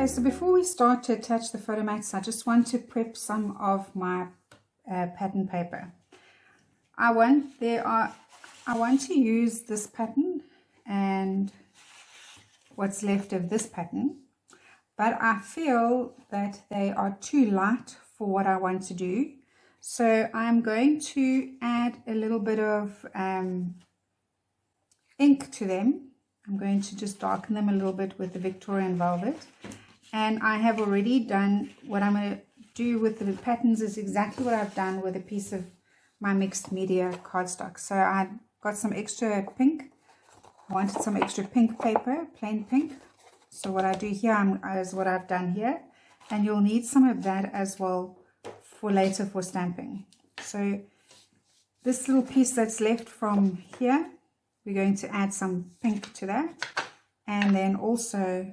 Okay, so before we start to attach the photo mats, I just want to prep some of my pattern paper. I want to use this pattern and what's left of this pattern, but I feel that they are too light for what I want to do. So I'm going to add a little bit of ink to them. I'm going to just darken them a little bit with the Victorian Velvet. And I have already done what I'm going to do with the patterns is exactly what I've done with a piece of my mixed media cardstock. So I got some extra pink. I wanted some extra pink paper, plain pink. So what I do here is what I've done here. And you'll need some of that as well for later for stamping. So this little piece that's left from here, we're going to add some pink to that. And then also,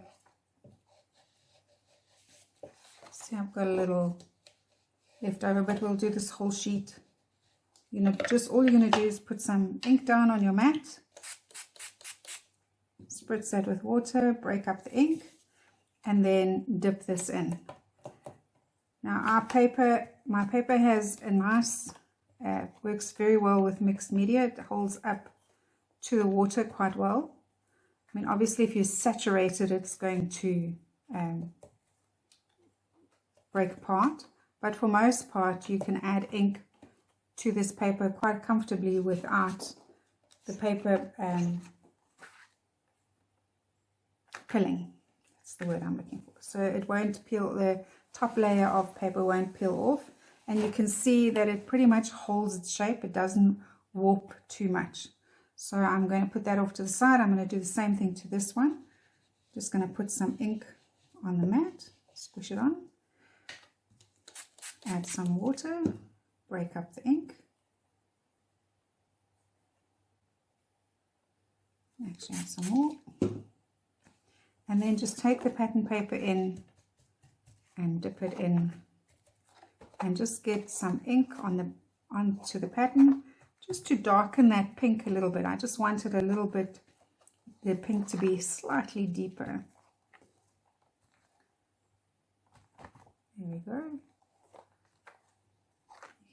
see, I've got a little left over, but we'll do this whole sheet. You know, just all you're going to do is put some ink down on your mat, spritz that with water, break up the ink, and then dip this in. Now my paper has a nice, works very well with mixed media. It holds up to the water quite well. I mean, obviously if you saturate it, it's going to break apart, but for most part you can add ink to this paper quite comfortably without the paper pilling. That's the word I'm looking for. So it won't peel, the top layer of paper won't peel off, and you can see that it pretty much holds its shape. It doesn't warp too much. So I'm going to put that off to the side. I'm going to do the same thing to this one. Just going to put some ink on the mat, squish it on, add some water, break up the ink. Actually add some more. And then just take the pattern paper in and dip it in and just get some ink onto the pattern, just to darken that pink a little bit. I just wanted a little bit, the pink to be slightly deeper. There we go.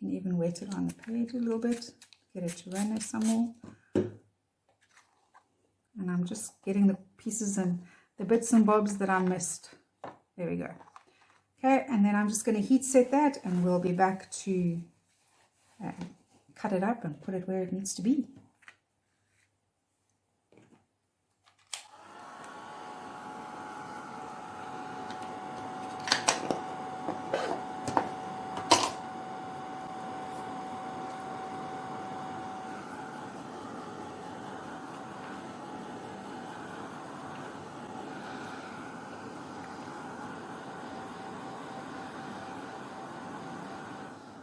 You can even wet it on the page a little bit, get it to run it some more. And I'm just getting the pieces and the bits and bobs that I missed. There we go. Okay, and then I'm just going to heat set that, and we'll be back to cut it up and put it where it needs to be.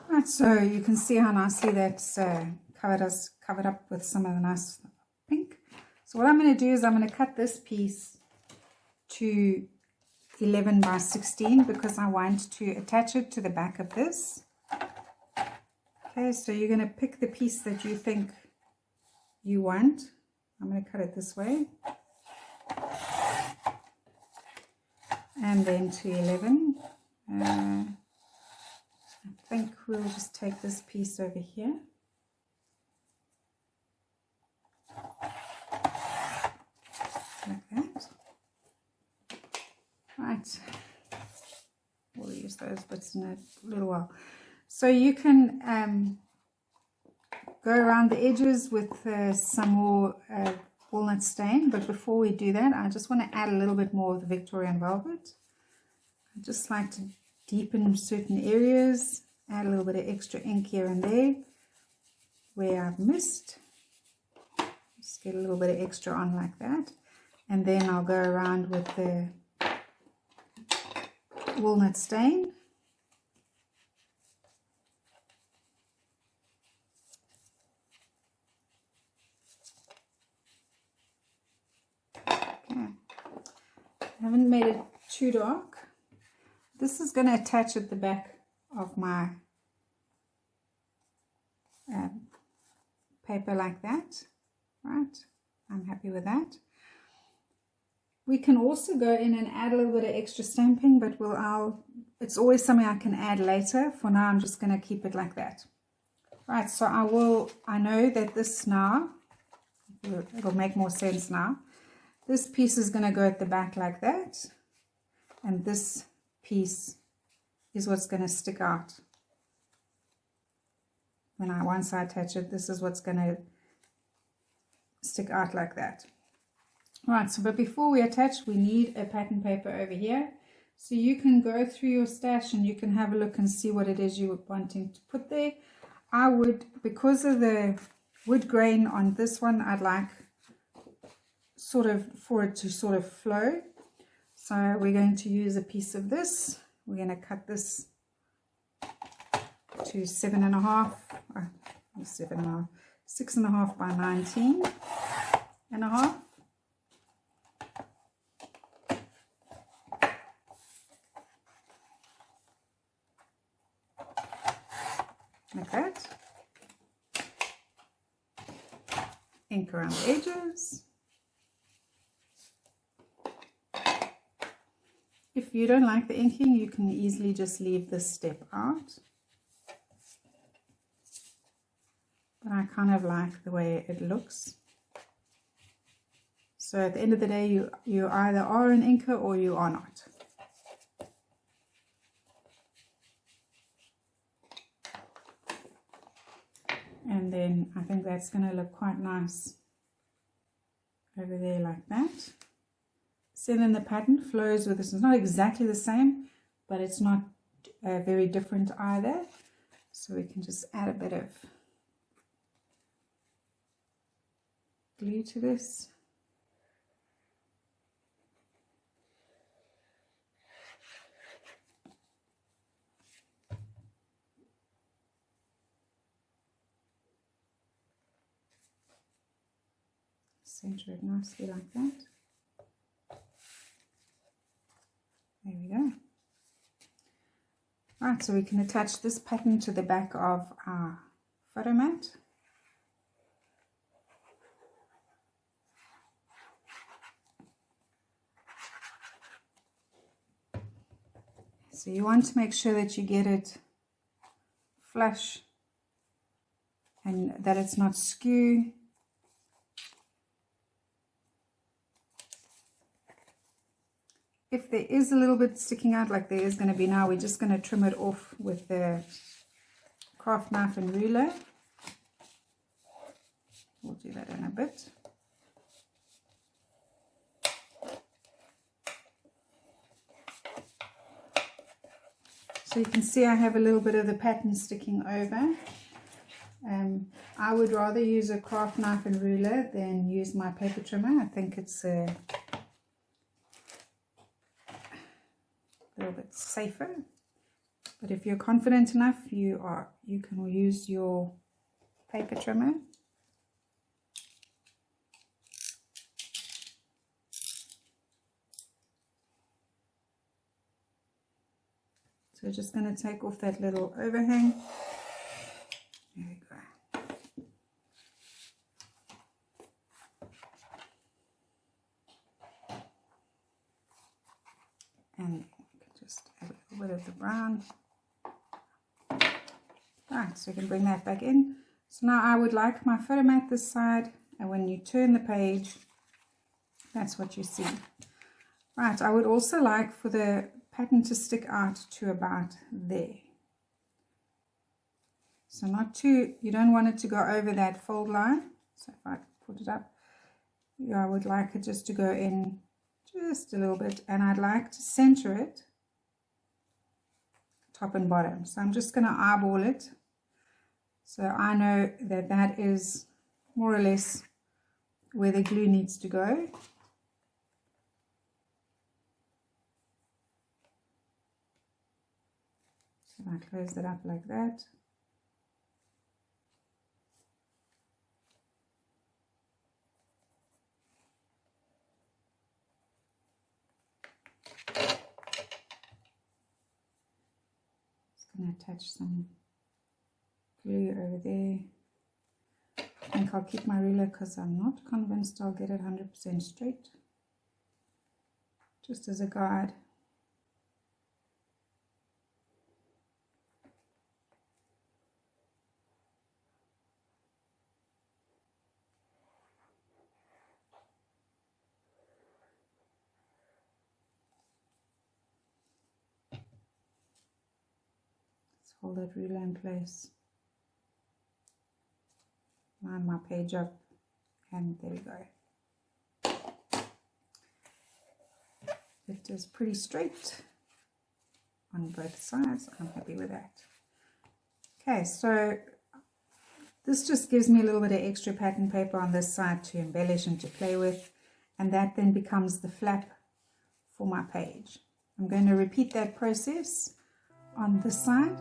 Right, so you can see how nicely that's covered up with some of the nice pink. So what I'm going to do is I'm going to cut this piece to 11 by 16 because I want to attach it to the back of this. Okay, so you're going to pick the piece that you think you want. I'm going to cut it this way. And then to 11. I think we'll just take this piece over here. Like that. Right. We'll use those bits in a little while. So you can go around the edges with some more walnut stain, but before we do that, I just want to add a little bit more of the Victorian Velvet. I just like to deepen certain areas, add a little bit of extra ink here and there where I've missed. Just get a little bit of extra on like that, and then I'll go around with the walnut stain. Okay. I haven't made it too dark. This is going to attach at the back of my paper like that. Right, I'm happy with that. We can also go in and add a little bit of extra stamping, but it's always something I can add later. For now, I'm just going to keep it like that. Right, so I know that this now, it'll make more sense now. This piece is going to go at the back like that, and this piece is what's going to stick out. Once I attach it, this is what's going to stick out like that. Right, so but before we attach, we need a pattern paper over here. So you can go through your stash and you can have a look and see what it is you're wanting to put there. I would, because of the wood grain on this one, I'd like for it to sort of flow. So we're going to use a piece of this. We're going to cut this to 6.5 by 19.5. Like that. Ink around the edges. If you don't like the inking, you can easily just leave this step out. But I kind of like the way it looks. So at the end of the day, you either are an inker or you are not. And then I think that's going to look quite nice over there like that. So then the pattern flows with this. It's not exactly the same, but it's not very different either. So we can just add a bit of glue to this. Center it nicely like that. There we go. Right, so we can attach this pattern to the back of our photo mat. So you want to make sure that you get it flush and that it's not skew. If there is a little bit sticking out like there is going to be now, we're just going to trim it off with the craft knife and ruler. We'll do that in a bit. So you can see I have a little bit of the pattern sticking over. I would rather use a craft knife and ruler than use my paper trimmer. I think it's a little bit safer, but if you're confident enough, you can use your paper trimmer. So just going to take off that little overhang. There we go. And just add a little bit of the brown. Right, so you can bring that back in. So now I would like my photo mat this side, and when you turn the page, that's what you see. Right, I would also like for the pattern to stick out to about there. So not too, you don't want it to go over that fold line. So if I put it up, I would like it just to go in just a little bit, and I'd like to center it top and bottom. So I'm just going to eyeball it so I know that that is more or less where the glue needs to go. So I close that up like that. Going to attach some glue over there. I think I'll keep my ruler because I'm not convinced I'll get it 100% straight. just as a guide. Let's hold that ruler in place. Line my page up, and there we go. It is pretty straight on both sides. I'm happy with that. Okay, so this just gives me a little bit of extra pattern paper on this side to embellish and to play with, and that then becomes the flap for my page. I'm going to repeat that process on this side.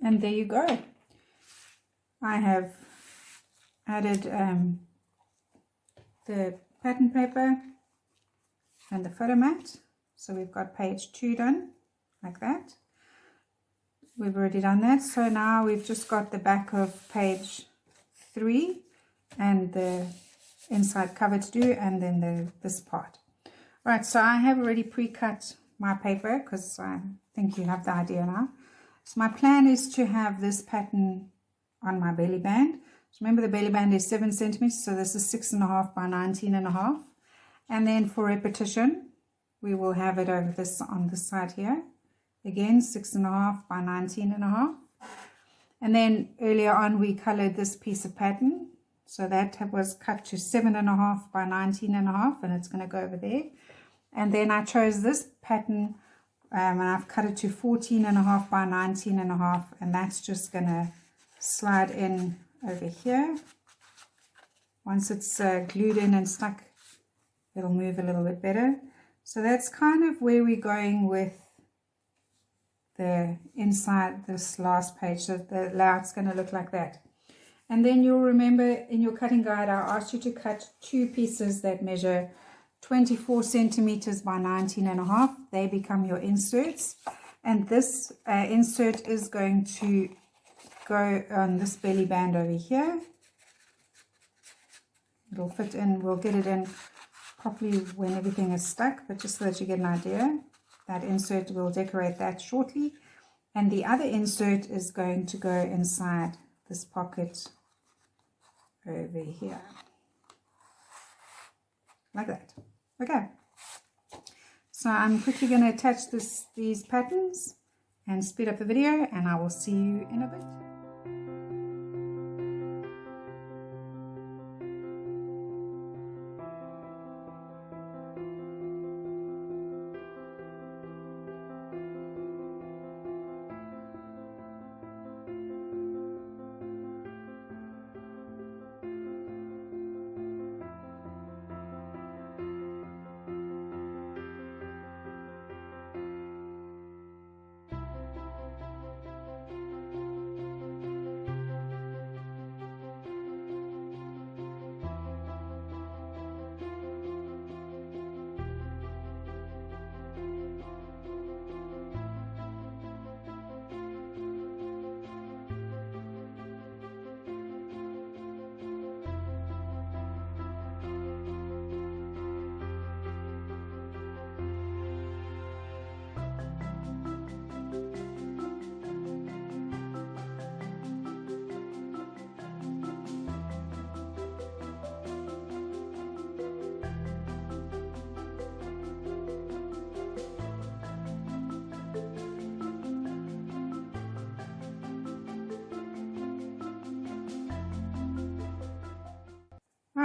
And there you go. I have added the pattern paper and the photo mat. So we've got page 2 done, like that. We've already done that. So now we've just got the back of page 3 and the inside cover to do, and then this part. Right, so I have already pre-cut my paper because I think you have the idea now. So my plan is to have this pattern on my belly band. So remember, the belly band is 7 centimeters, so this is 6.5 by 19.5. And then for repetition, we will have it over this on this side here. Again, 6.5 by 19.5. And then earlier on, we colored this piece of pattern. So that was cut to 7.5 by 19.5, and it's going to go over there. And then I chose this pattern, and I've cut it to 14.5 by 19.5, and that's just going to slide in over here. Once it's glued in and stuck, it'll move a little bit better. So that's kind of where we're going with the inside this last page. So the layout's going to look like that. And then you'll remember in your cutting guide, I asked you to cut 2 pieces that measure 24 centimeters by 19.5. They become your inserts. And this insert is going to go on this belly band over here. It'll fit in, we'll get it in properly when everything is stuck, but just so that you get an idea, that insert will decorate that shortly. And the other insert is going to go inside this pocket over here, like that. Okay, so I'm quickly going to attach these patterns and speed up the video, and I will see you in a bit.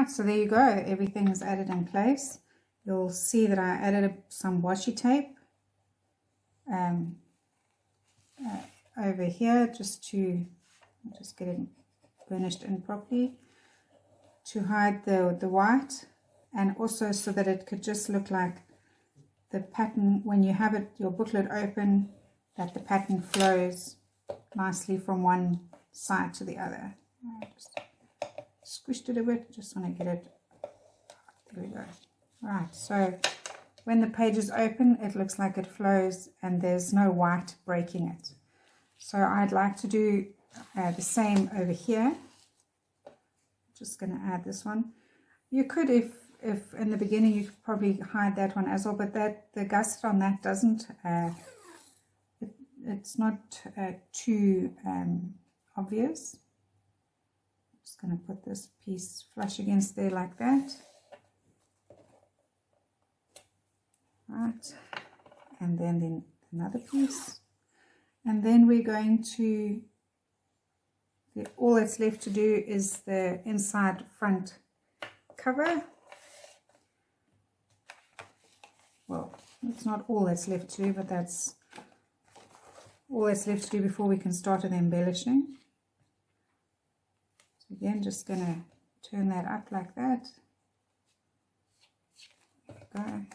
Right, so there you go. Everything is added in place. You'll see that I added some washi tape over here just to get it burnished in properly to hide the white, and also so that it could just look like the pattern when you have it, your booklet open, that the pattern flows nicely from one side to the other. I just squished it a bit, just want to get it, there we go. Right, so when the page is open, it looks like it flows and there's no white breaking it. So I'd like to do the same over here. Just going to add this one. You could, if in the beginning, you could probably hide that one as well, but the gusset on that doesn't, it's not too obvious. Just going to put this piece flush against there like that. Right, and then another piece, and then we're going to, all that's left to do is the inside front cover. Well, it's not all that's left to do, but that's all that's left to do before we can start with the embellishing. So again, just going to turn that up like that. There we go.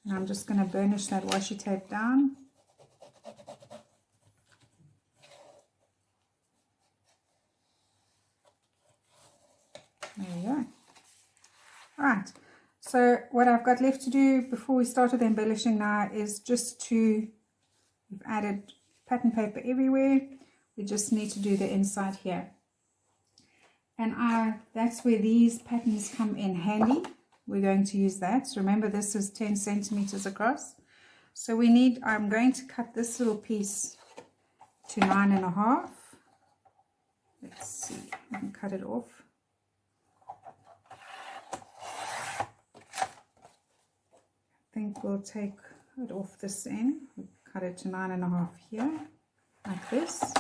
And I'm just going to burnish that washi tape down. There we go. Right, so what I've got left to do before we start with the embellishing now is just to, we've added pattern paper everywhere, we just need to do the inside here. And that's where these patterns come in handy. We're going to use that. So remember, this is 10 centimeters across. So we need, I'm going to cut this little piece to 9.5. Let's see, I can cut it off. I think we'll take it off this end. We'll cut it to 9.5 here, like this.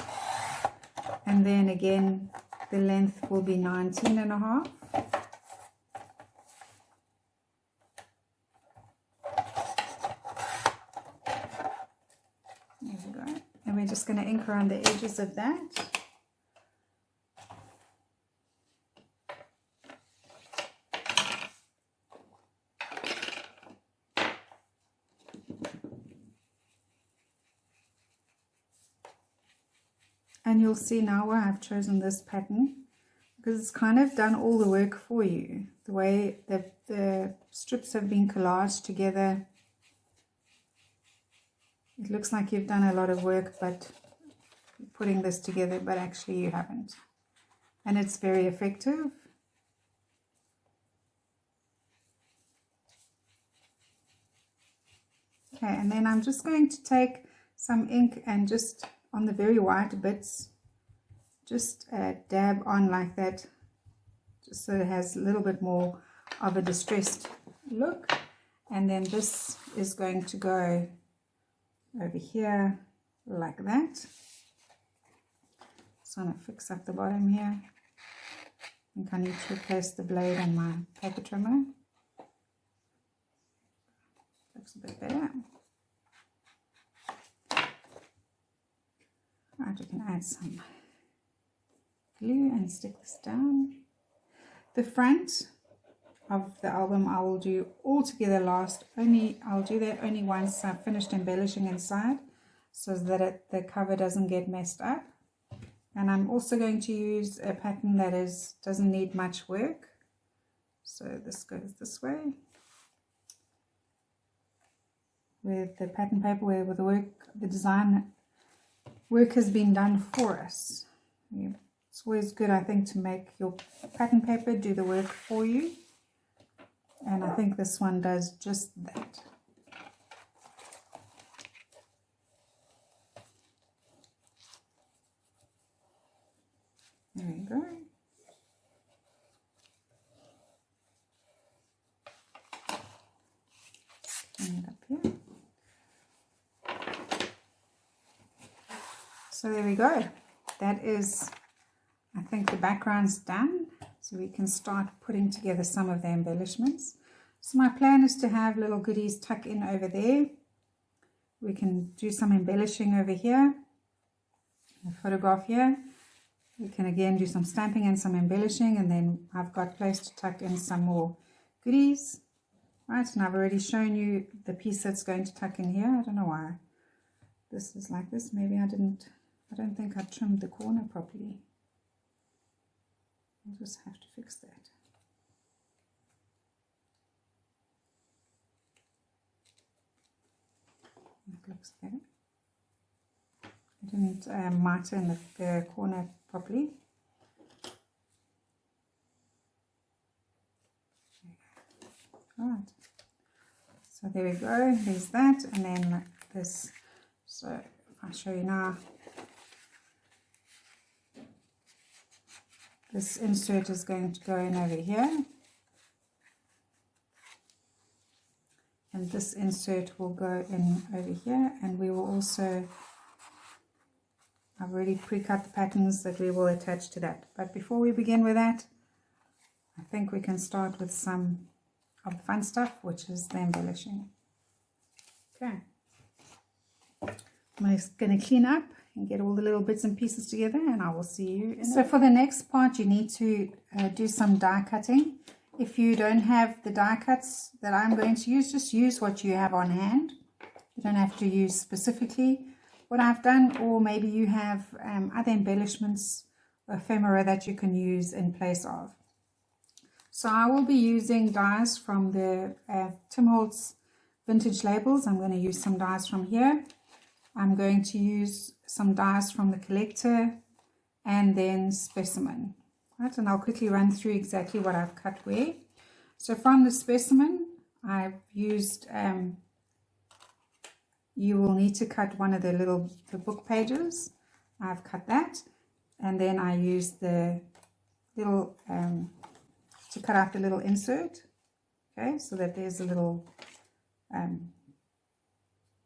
And then again, the length will be 19.5. There we go. And we're just going to ink around the edges of that. And you'll see now why I've chosen this pattern, because it's kind of done all the work for you. The way that the strips have been collaged together, it looks like you've done a lot of work but putting this together, but actually you haven't. And it's very effective. Okay, and then I'm just going to take some ink and just on the very white bits, just dab on like that, just so it has a little bit more of a distressed look. And then this is going to go over here like that. Just want to fix up the bottom here. I think I need to replace the blade on my paper trimmer. Looks a bit better. Right, we can add some glue and stick this down. The front of the album I will do all together last. I'll do that only once I've finished embellishing inside, so that the cover doesn't get messed up. And I'm also going to use a pattern that doesn't need much work. So this goes this way. With the pattern paper where the design work has been done for us. Yeah. It's always good, I think, to make your pattern paper do the work for you. And I think this one does just that. There you go. Bring it up here. So there we go. That is think the background's done, so we can start putting together some of the embellishments. So my plan is to have little goodies tuck in over there. We can do some embellishing over here, a photograph here. We can again do some stamping and some embellishing, and then I've got place to tuck in some more goodies. Right, and I've already shown you the piece that's going to tuck in here. I don't know why this is like this. Maybe I don't think I trimmed the corner properly. I'll just have to fix that. That looks better. I didn't martin the corner properly. Alright, so there we go, there's that, and then this. So if I show you now, this insert is going to go in over here, and this insert will go in over here, and we will also, I've already pre-cut the patterns that we will attach to that. But before we begin with that, I think we can start with some of the fun stuff, which is the embellishing. Okay, I'm just going to clean up and get all the little bits and pieces together, and I will see you. So for the next part, you need to do some die cutting. If you don't have the die cuts that I'm going to use, just use what you have on hand. You don't have to use specifically what I've done, or maybe you have other embellishments, ephemera that you can use in place of. So I will be using dies from the Tim Holtz vintage labels. I'm going to use some dies from here. I'm going to use some dies from the collector, and then specimen. Right, and I'll quickly run through exactly what I've cut where. So from the specimen, I've used, you will need to cut one of the book pages. I've cut that, and then I used the little to cut out the little insert, okay, so that there's a little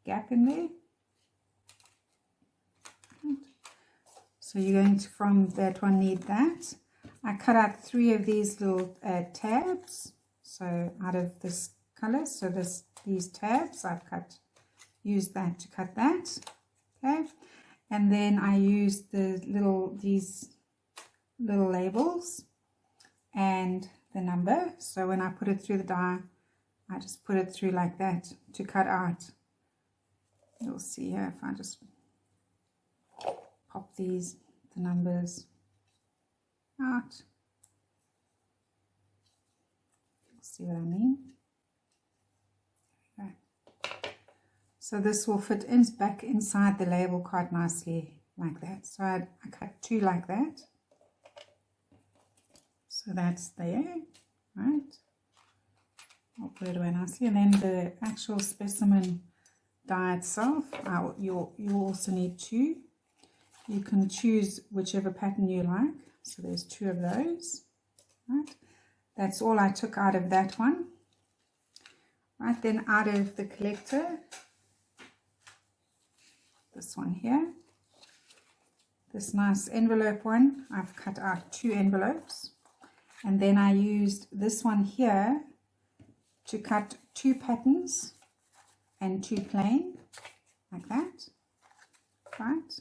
gap in there. So you're going to, from that one, need that. I cut out 3 of these little tabs, so out of this color, so these tabs I've used that to cut that, okay, and then I used these little labels and the number. So when I put it through the die, I just put it through like that to cut out. You'll see here if I just pop the numbers out. You'll see what I mean. Okay. So this will fit back inside the label quite nicely like that. So I cut 2 like that. So that's there, right? I'll put it away nicely. And then the actual specimen die itself, you'll also need 2. You can choose whichever pattern you like. So there's 2 of those, right? That's all I took out of that one. Right, then out of the collector, this one here, this nice envelope one, I've cut out 2 envelopes. And then I used this one here to cut 2 patterns and 2 plain, like that, right?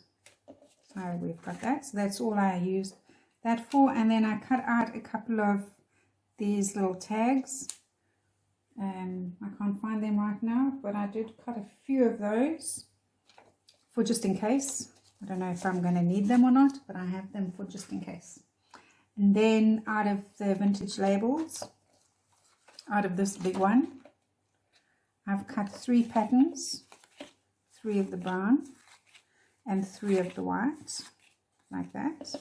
So we've got that. So that's all I used that for. And then I cut out a couple of these little tags. I can't find them right now, but I did cut a few of those for just in case. I don't know if I'm going to need them or not, but I have them for just in case. And then out of the vintage labels, out of this big one, I've cut 3 patterns, 3 of the brown and 3 of the white, like that.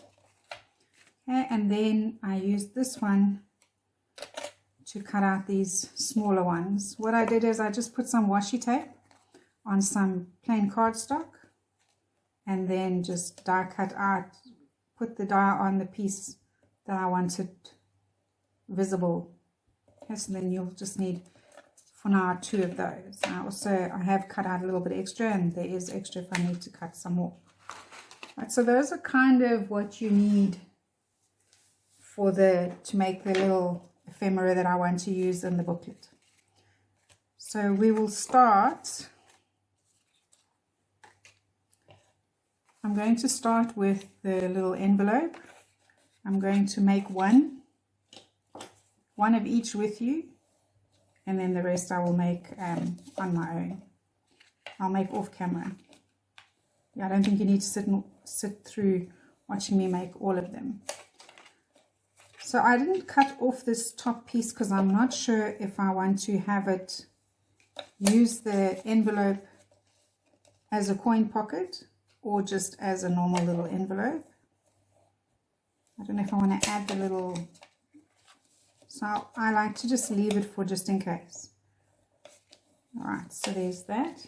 Okay, and then I used this one to cut out these smaller ones. What I did is I just put some washi tape on some plain cardstock, and then just die cut out, put the die on the piece that I wanted visible. Okay, so then you'll just need, for now, 2 of those. I have cut out a little bit extra, and there is extra if I need to cut some more. Right, so those are kind of what you need for to make the little ephemera that I want to use in the booklet. So we will start. I'm going to start with the little envelope. I'm going to make one of each with you, and then the rest I will make on my own. I'll make off camera. Yeah, I don't think you need to sit through watching me make all of them. So I didn't cut off this top piece because I'm not sure if I want to have it use the envelope as a coin pocket or just as a normal little envelope. I don't know if I want to add the little, so I like to just leave it for just in case. Alright, so there's that.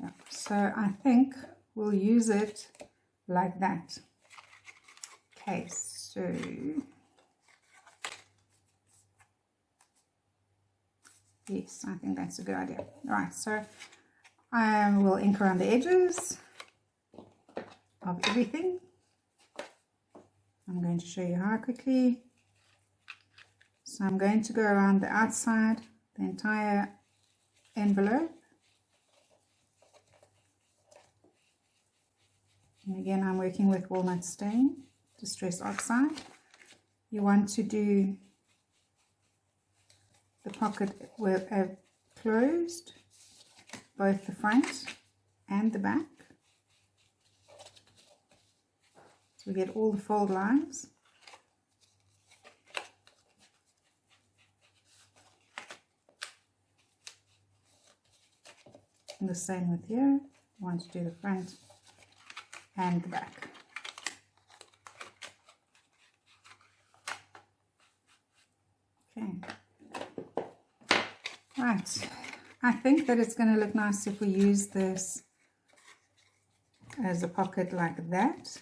Yeah, so I think we'll use it like that. Okay, so yes, I think that's a good idea. All right, so I will ink around the edges of everything. I'm going to show you how quickly. So I'm going to go around the outside, the entire envelope. And again, I'm working with walnut stain, distress oxide. You want to do the pocket with closed, both the front and the back. So we get all the fold lines. And the same with here. You want to do the front and the back. Okay. Right. I think that it's going to look nice if we use this as a pocket like that.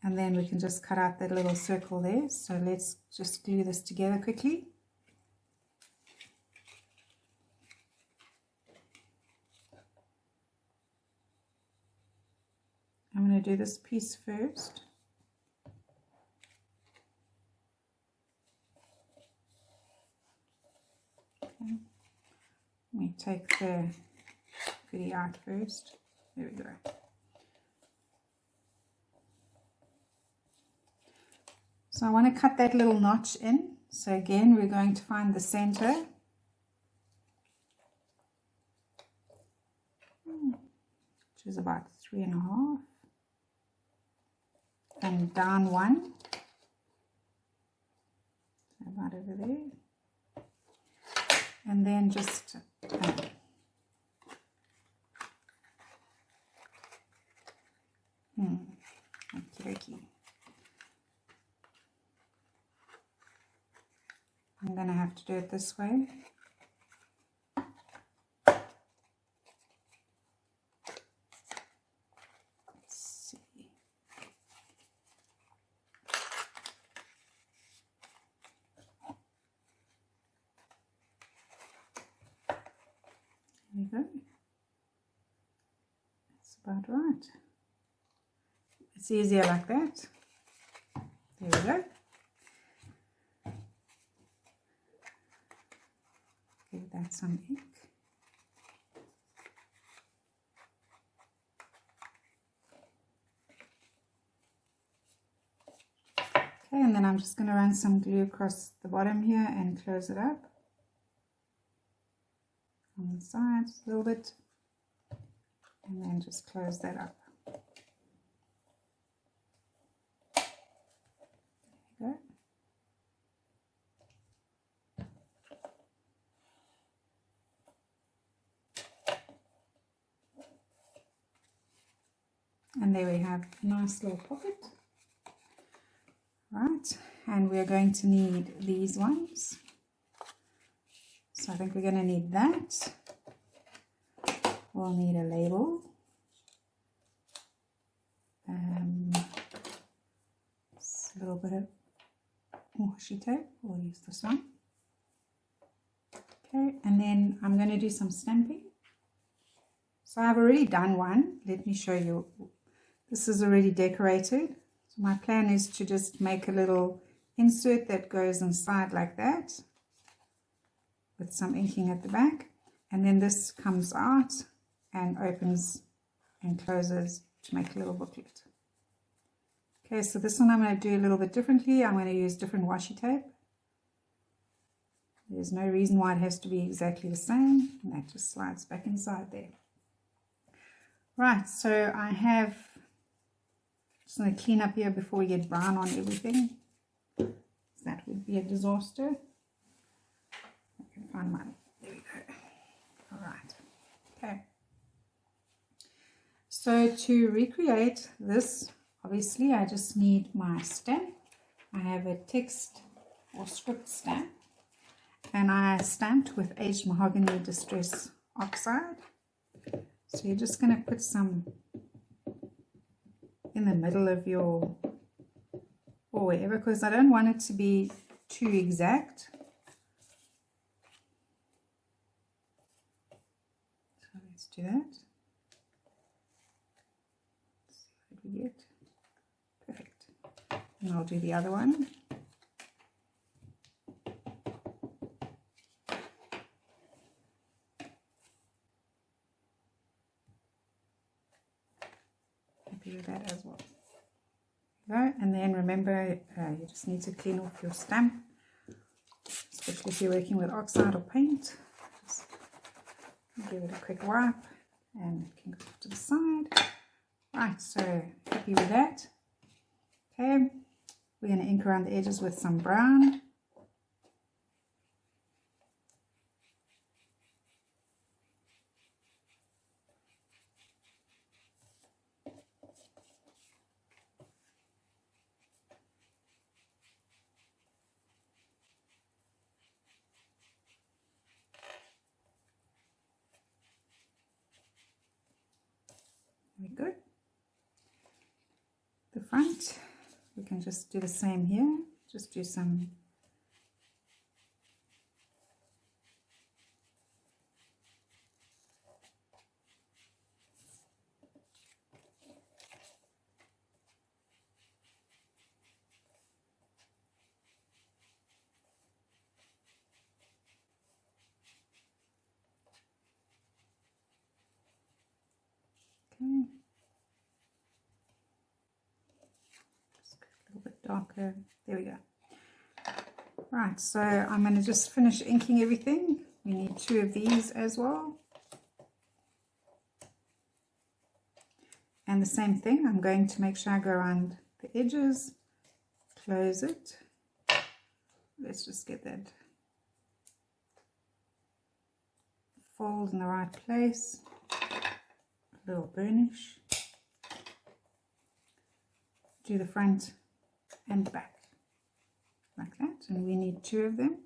And then we can just cut out that little circle there. So let's just glue this together quickly. I'm going to do this piece first. Okay. Let me take the goodie out first. There we go. So I want to cut that little notch in. So again, we're going to find the center. Which is about 3.5. And down 1. So about over there. And then just okay. I'm going to have to do it this way. Let's see. There we go. That's about right. It's easier like that. There we go. Give that some ink. Okay, and then I'm just going to run some glue across the bottom here and close it up on the sides a little bit, and then just close that up. There we go. And there we have a nice little pocket. Right, and we're going to need these ones. So I think we're going to need that. We'll need a label. Just a little bit of washi tape. We'll use this one. Okay, and then I'm going to do some stamping. So I've already done one. Let me show you. This is already decorated. So my plan is to just make a little insert that goes inside like that with some inking at the back. And then this comes out and opens and closes to make a little booklet. Okay, so this one I'm going to do a little bit differently. I'm going to use different washi tape. There's no reason why it has to be exactly the same. And that just slides back inside there. Right, so I have, just going to clean up here before we get brown on everything. That would be a disaster. I can find mine. There we go. All right. Okay. So to recreate this, obviously I just need my stamp. I have a text or script stamp, and I stamped with aged mahogany distress oxide. So you're just going to put some in the middle of your, or wherever, because I don't want it to be too exact. So let's do that. Let's see what we get. Perfect. And I'll do the other one. Happy with that as well. And then remember, you just need to clean off your stamp, especially if you're working with oxide or paint. Just give it a quick wipe and it can go to the side. Right, so happy with that. Okay, we're going to ink around the edges with some brown. Very good. The front, we can just do the same here. Just do some okay. Just a little bit darker. There we go. Right, so I'm going to just finish inking everything. We need 2 of these as well. And the same thing, I'm going to make sure I go around the edges, close it. Let's just get that fold in the right place. A little burnish. Do the front and the back like that, and we need 2 of them.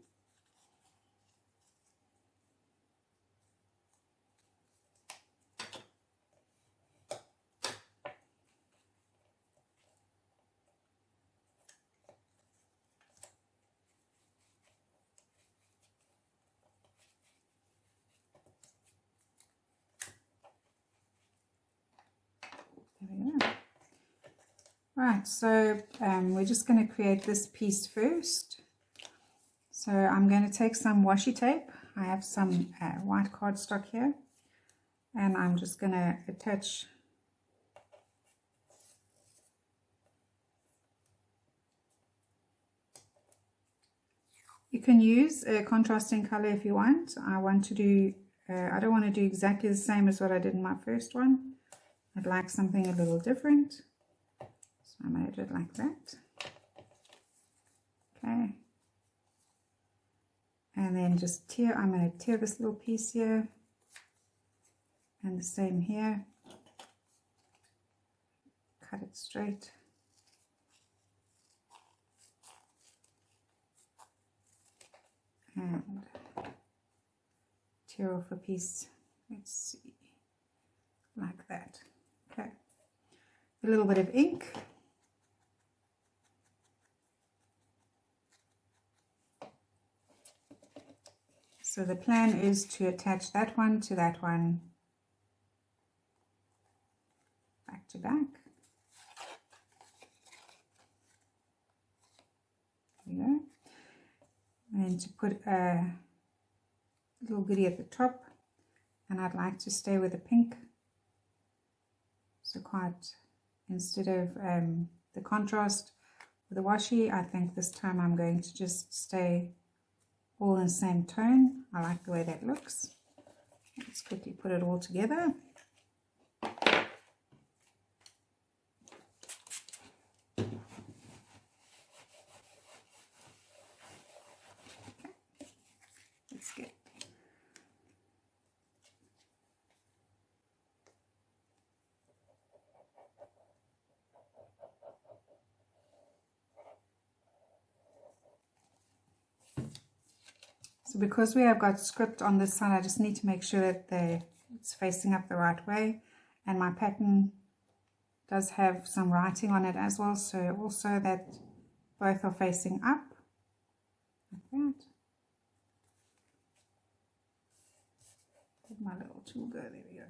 There we go. Right, so we're just going to create this piece first. So I'm going to take some washi tape. I have some white cardstock here, and I'm just going to attach you can use a contrasting color if you want. I don't want to do exactly the same as what I did in my first one. I'd like something a little different. So I'm going to do it like that. Okay. And then just I'm going to tear this little piece here. And the same here. Cut it straight. And tear off a piece. Let's see. Like that. Okay. A little bit of ink. So the plan is to attach that one to that one back to back. There we go. And to put a little goodie at the top, and I'd like to stay with the pink. So quite, instead of the contrast with the washi, I think this time I'm going to just stay all in the same tone. I like the way that looks. Let's quickly put it all together. That's good. So because we have got script on this side, I just need to make sure that it's facing up the right way, and my pattern does have some writing on it as well, so also that both are facing up like that. Let my little tool go, there we go.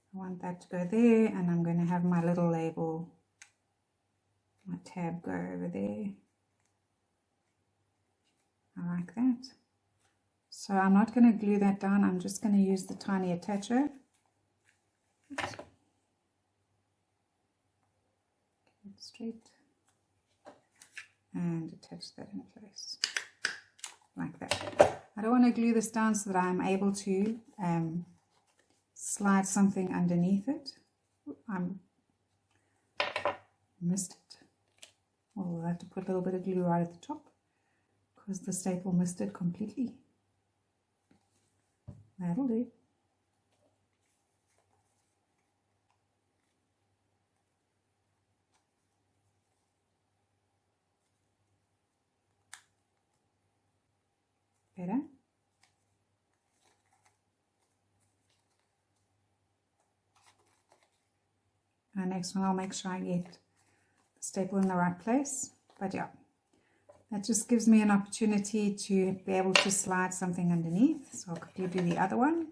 I want that to go there, and I'm going to have my little label, my tab go over there. I like that. So I'm not going to glue that down, I'm just going to use the tiny attacher. Oops. Get it straight and attach that in place like that. I don't want to glue this down so that I'm able to slide something underneath it. I missed it. Well, we'll have to put a little bit of glue right at the top because the staple missed it completely. That'll do. Better. And next one I'll make sure I get the staple in the right place. But yeah, that just gives me an opportunity to be able to slide something underneath. So I'll quickly do the other one.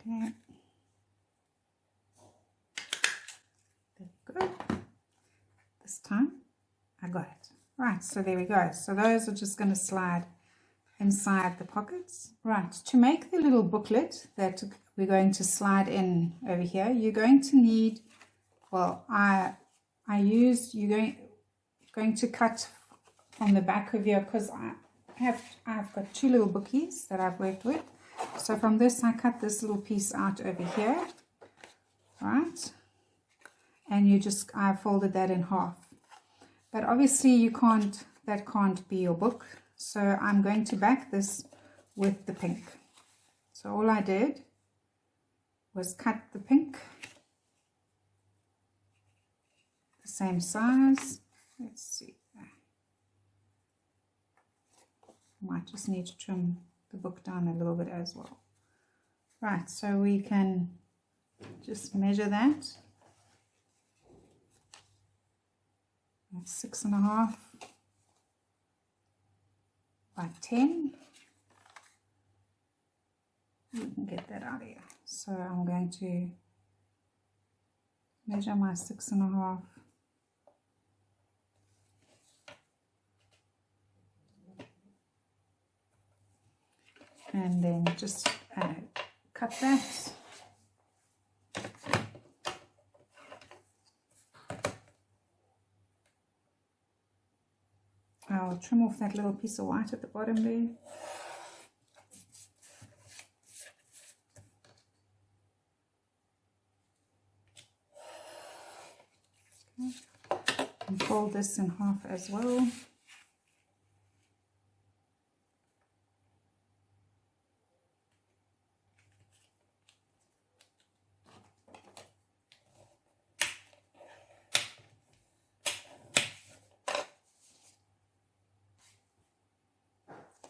Okay. Good. This time I got it. Right, so there we go. So those are just going to slide inside the pockets. Right, to make the little booklet that we're going to slide in over here, you're going to need, well, you're going to cut from the back of here, because I've got two little bookies that I've worked with. So from this I cut this little piece out over here, right, and I folded that in half. But obviously that can't be your book, so I'm going to back this with the pink. So all I did was cut the pink the same size. Let's see, Might just need to trim the book down a little bit as well. Right, so we can just measure that. That's 6.5 by 10. You can get that out of here. So I'm going to measure my 6.5. And then just cut that. I'll trim off that little piece of white at the bottom there. Okay. And fold this in half as well.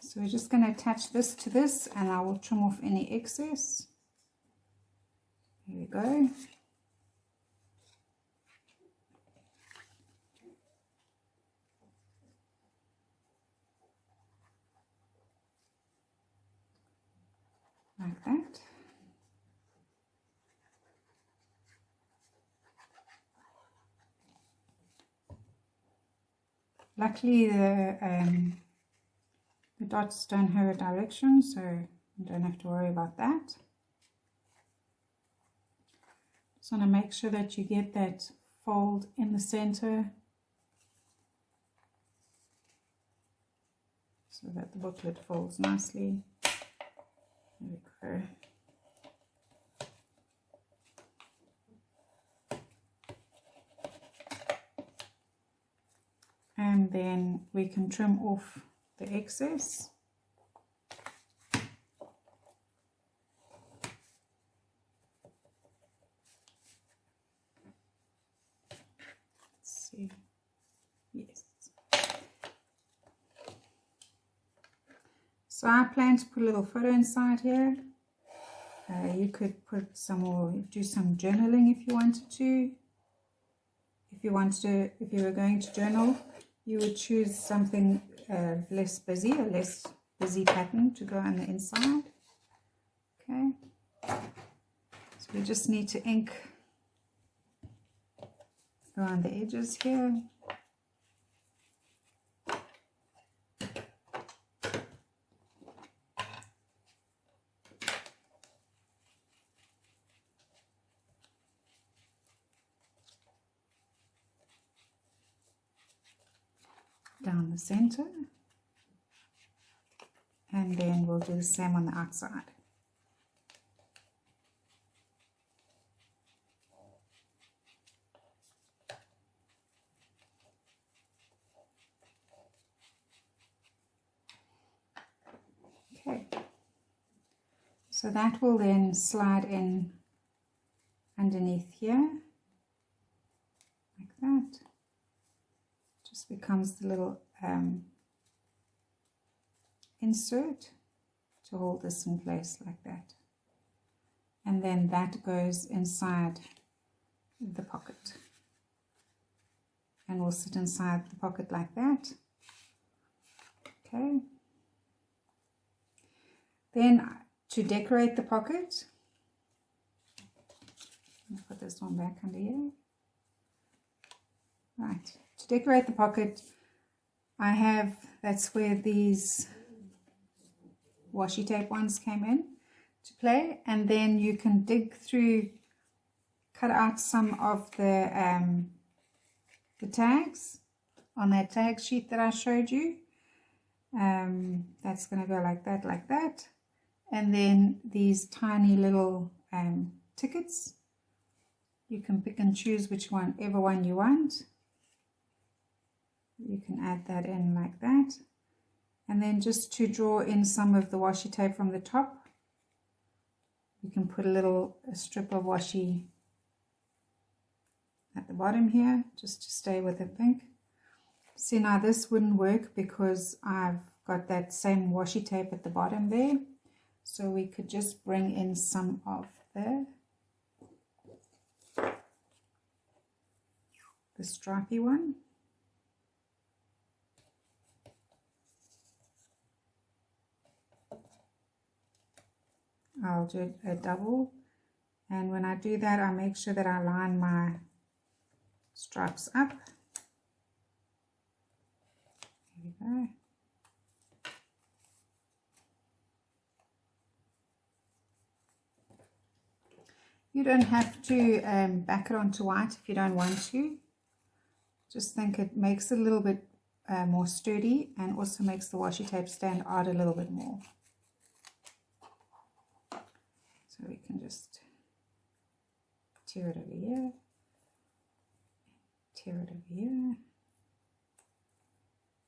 So we're just going to attach this to this, and I will trim off any excess. Here we go. Like that. Luckily the dots don't have a direction, so you don't have to worry about that. Just want to make sure that you get that fold in the center so that the booklet folds nicely. There we go. And then we can trim off the excess. Let's see. Yes. So I plan to put a little photo inside here. You could put some more, do some journaling if you wanted to. If you were going to journal, you would choose something less busy, a less busy pattern to go on the inside. Okay, so we just need to ink around the edges here. Down the center, and then we'll do the same on the outside. Okay, so that will then slide in underneath here like that. Just becomes the little insert to hold this in place like that, and then that goes inside the pocket and will sit inside the pocket like that. Okay, then to decorate the pocket, I'll put this one back under here. Right, to decorate the pocket, I have, that's where these washi tape ones came in to play, and then you can dig through, cut out some of the tags on that tag sheet that I showed you. That's going to go like that, and then these tiny little tickets, you can pick and choose whichever one you want. You can add that in like that, and then just to draw in some of the washi tape from the top, you can put a strip of washi at the bottom here just to stay with the pink. See, now this wouldn't work because I've got that same washi tape at the bottom there. So we could just bring in some of the stripy one. I'll do a double, and when I do that I make sure that I line my stripes up. There we go. You don't have to back it onto white if you don't want to. Just think it makes it a little bit more sturdy, and also makes the washi tape stand out a little bit more. So we can just tear it over here, tear it over here.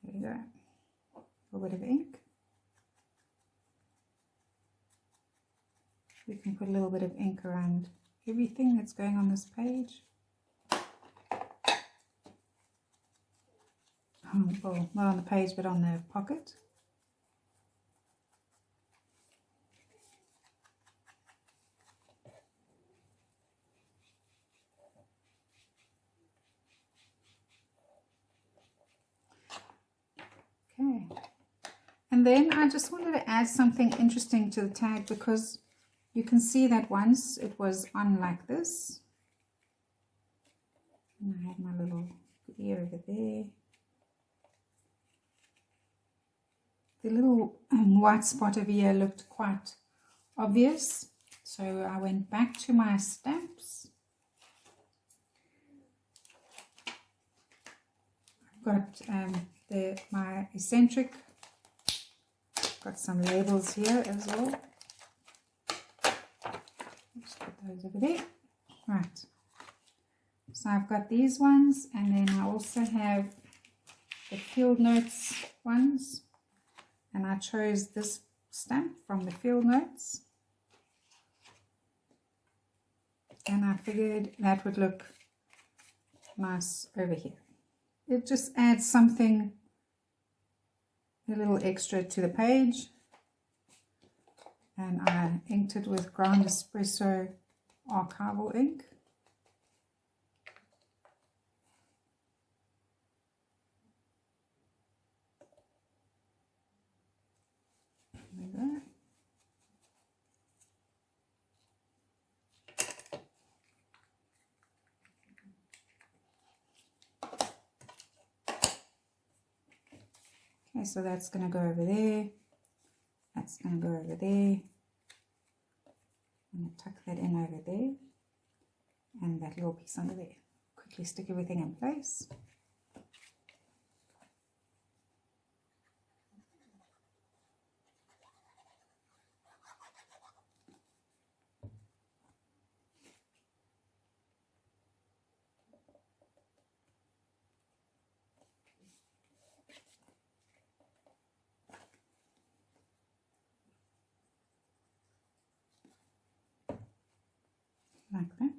There we go. A little bit of ink. We can put a little bit of ink around everything that's going on this page. Well, not on the page, but on the pocket. Okay. And then I just wanted to add something interesting to the tag, because you can see that once it was on like this, and I had my little ear over there. The little white spot over here looked quite obvious, so I went back to my stamps. I've got my eccentric, got some labels here as well. Just put those over there. Right, so I've got these ones, and then I also have the field notes ones. And I chose this stamp from the field notes, and I figured that would look nice over here. It just adds something a little extra to the page, and I inked it with ground espresso archival ink. There we go. Okay, so that's going to go over there. That's going to go over there. I'm going to tuck that in over there. And that little piece under there. Quickly stick everything in place. Like that.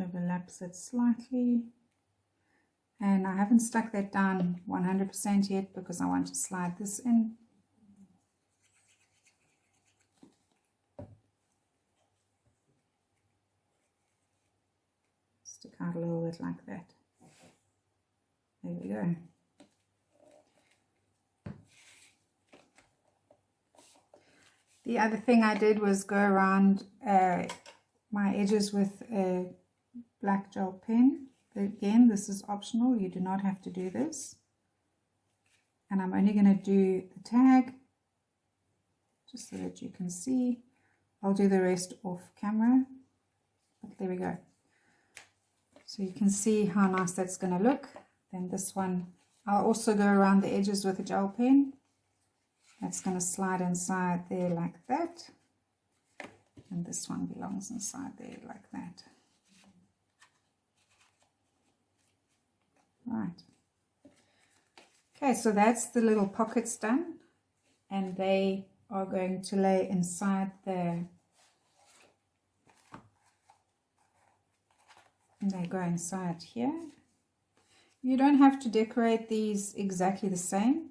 Overlaps it slightly, and I haven't stuck that down 100% yet because I want to slide this in. Stick out a little bit like that. There we go. The other thing I did was go around my edges with a black gel pen. Again, this is optional, you do not have to do this. And I'm only going to do the tag just so that you can see. I'll do the rest off camera, but there we go. So you can see how nice that's going to look. Then this one, I'll also go around the edges with a gel pen. That's going to slide inside there like that. And this one belongs inside there like that. Right. Okay, so that's the little pockets done, and they are going to lay inside the, and they go inside here. You don't have to decorate these exactly the same.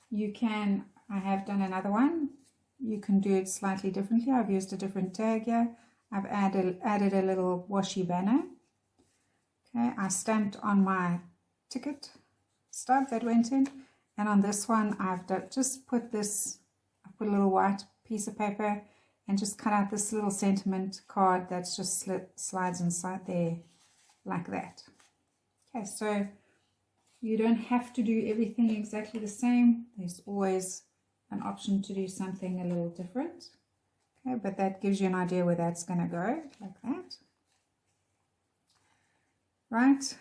You can, I have done another one. You can do it slightly differently. I've used a different tag here. I've added a little washi banner. Okay, I stamped on my ticket stub that went in, and on this one I've just put this, I put a little white piece of paper and just cut out this little sentiment card that's just slides inside there like that. Okay, so you don't have to do everything exactly the same. There's always an option to do something a little different. Okay, but that gives you an idea where that's going to go, like that. Right,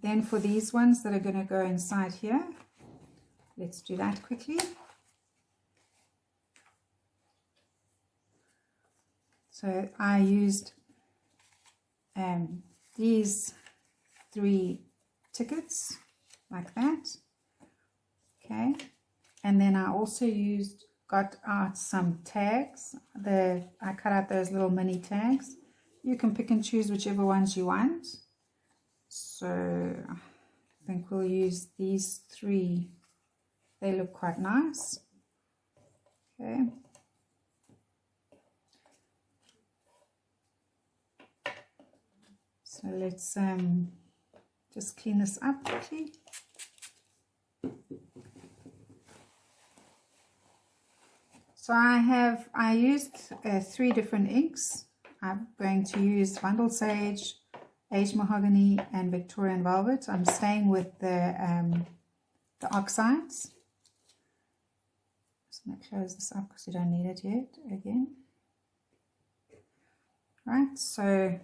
then for these ones that are going to go inside here, let's do that quickly. So I used these 3 tickets like that. Okay, and then I also got out some tags. I cut out those little mini tags. You can pick and choose whichever ones you want. So I think we'll use these 3. They look quite nice. Okay. So let's just clean this up quickly. So I used 3 different inks. I'm going to use Bundle Sage, Aged Mahogany, and Victorian Velvet. I'm staying with the oxides. Just going to close this up because you don't need it yet again. Right, so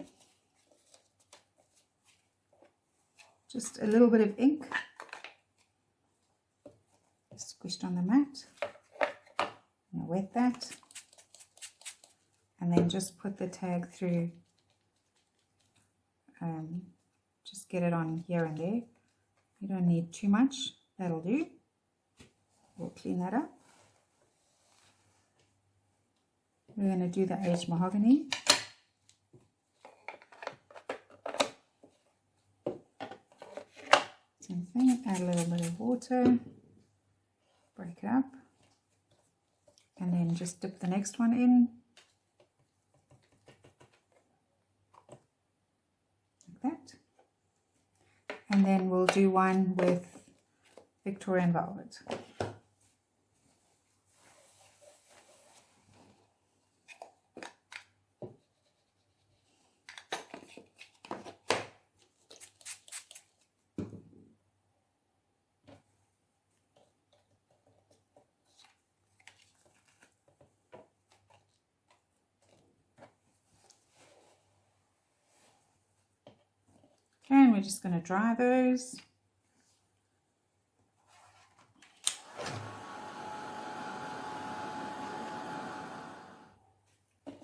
just a little bit of ink squished on the mat. I'm going to wet that and then just put the tag through. Just get it on here and there. You don't need too much, that'll do. We'll clean that up. We're going to do the Aged Mahogany. Same thing, add a little bit of water, break it up, and then just dip the next one in. Like that. And then we'll do one with Victorian Velvet. Okay, and we're just going to dry those.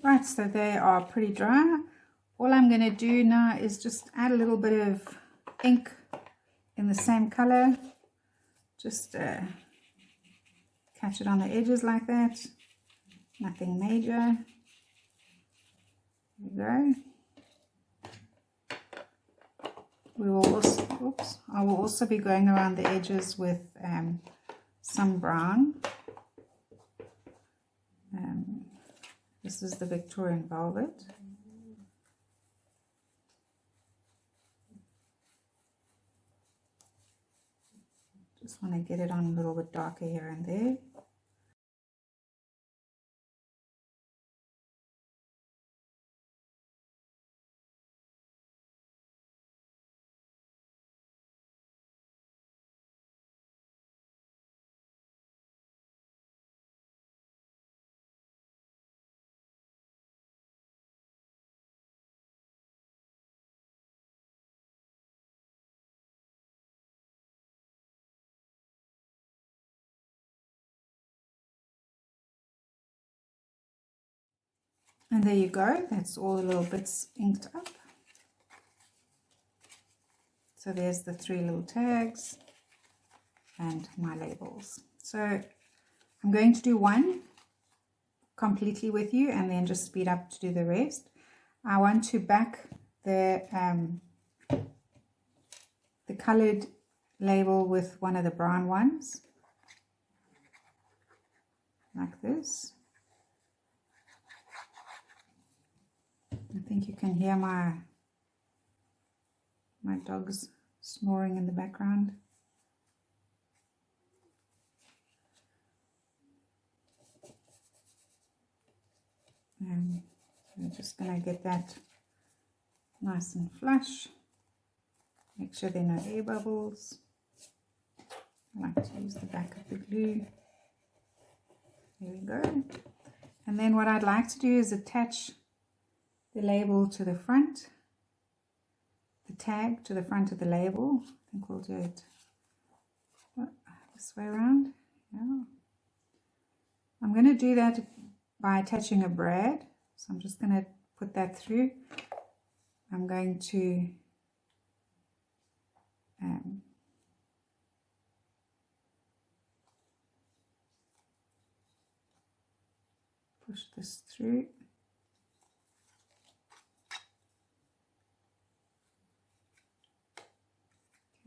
Right, so they are pretty dry. All I'm going to do now is just add a little bit of ink in the same color. Just catch it on the edges like that. Nothing major. There we go. We will also, I will also be going around the edges with some brown. This is the Victorian Velvet. Just want to get it on a little bit darker here and there. And there you go, that's all the little bits inked up. So there's the 3 little tags. and my labels. So I'm going to do one completely with you and then just speed up to do the rest. I want to back the colored label with one of the brown ones, like this. I think you can hear my dogs snoring in the background. And I'm just going to get that nice and flush. Make sure there are no air bubbles. I like to use the back of the glue. There we go. And then what I'd like to do is attach the label to the front, the tag to the front of the label. I think we'll do it this way around. Yeah. I'm going to do that by attaching a brad. So I'm just going to put that through. I'm going to push this through.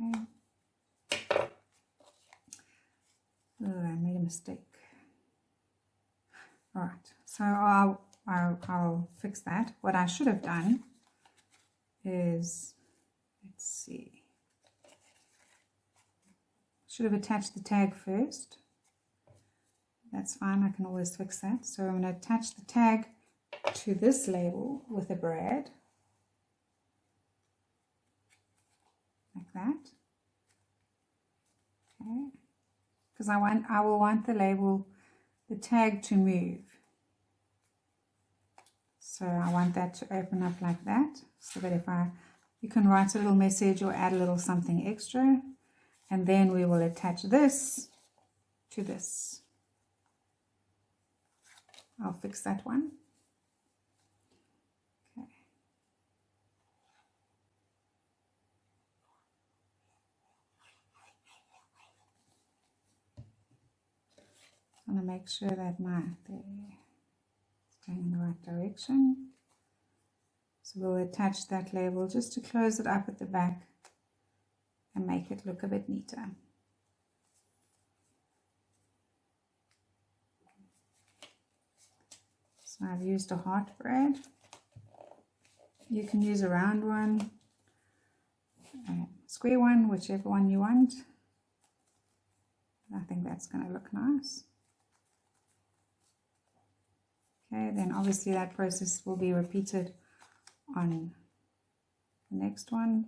Okay. Oh, I made a mistake. All right, so I'll fix that. What I should have done is, let's see, should have attached the tag first. That's fine, I can always fix that. So I'm going to attach the tag to this label with a brad, like that. Okay, because I will want the label, the tag, to move. So I want that to open up like that, so that you can write a little message or add a little something extra, and then we will attach this to this. I'll fix that one. Okay. I want to make sure that it's going in the right direction. So we'll attach that label just to close it up at the back and make it look a bit neater. So I've used a heart brad. You can use a round one, a square one, whichever one you want. I think that's going to look nice. Okay, then obviously that process will be repeated on the next one.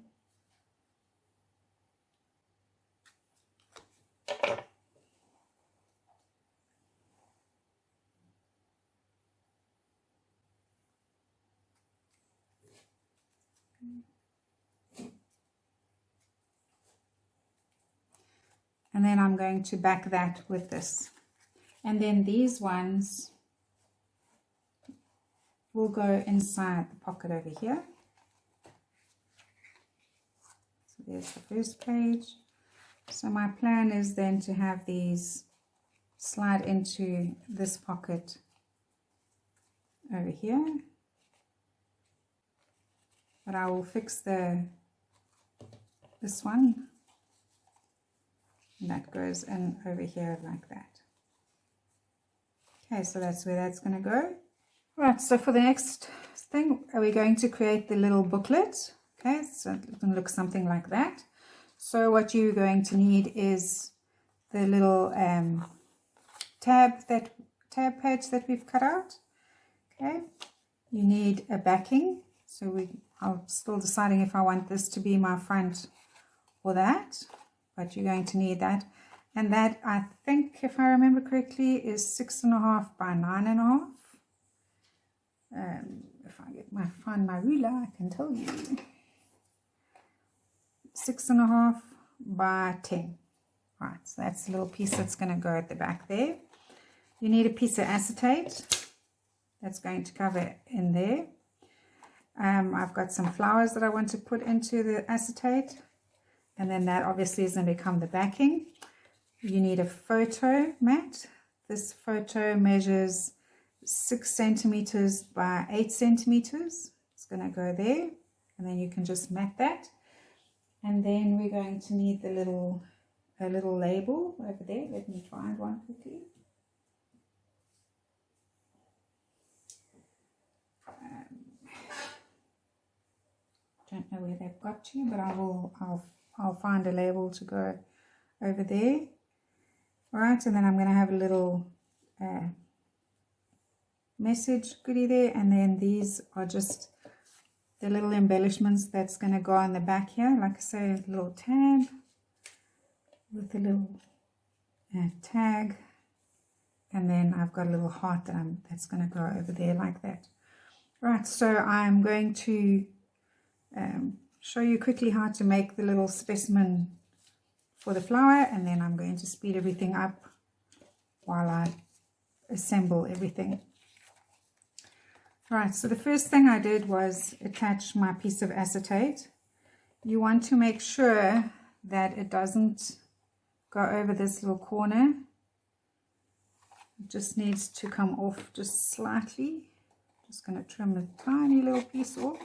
And then I'm going to back that with this. And then these ones will go inside the pocket over here. So there's the first page. So my plan is then to have these slide into this pocket over here. But I will fix this one. And that goes in over here like that. Okay, so that's where that's going to go. Right, so for the next thing, we're going to create the little booklet. Okay, so it can look something like that. So what you're going to need is the little tab page that we've cut out. Okay, you need a backing. So I'm still deciding if I want this to be my front or that. But you're going to need that, and that, I think, if I remember correctly, is 6.5 by 9.5. If I find my ruler, I can tell you. 6.5 by 10. Right, so that's the little piece that's going to go at the back there. You need a piece of acetate that's going to cover in there. I've got some flowers that I want to put into the acetate. And then that obviously is going to become the backing. you need a photo mat. This photo measures 6 centimeters by 8 centimeters. It's going to go there, and then you can just mat that. And then we're going to need a little label over there. Let me find one quickly. Don't know where they've got to, but I'll find a label to go over there. All right, and then I'm going to have a little message goodie there, and then these are just the little embellishments that's going to go on the back here. Like I say, a little tab with a little tag, and then I've got a little heart that's going to go over there like that. Right, so I'm going to show you quickly how to make the little specimen for the flower, and then I'm going to speed everything up while I assemble everything. Right, so the first thing I did was attach my piece of acetate. You want to make sure that it doesn't go over this little corner. It just needs to come off just slightly. Just going to trim a tiny little piece off.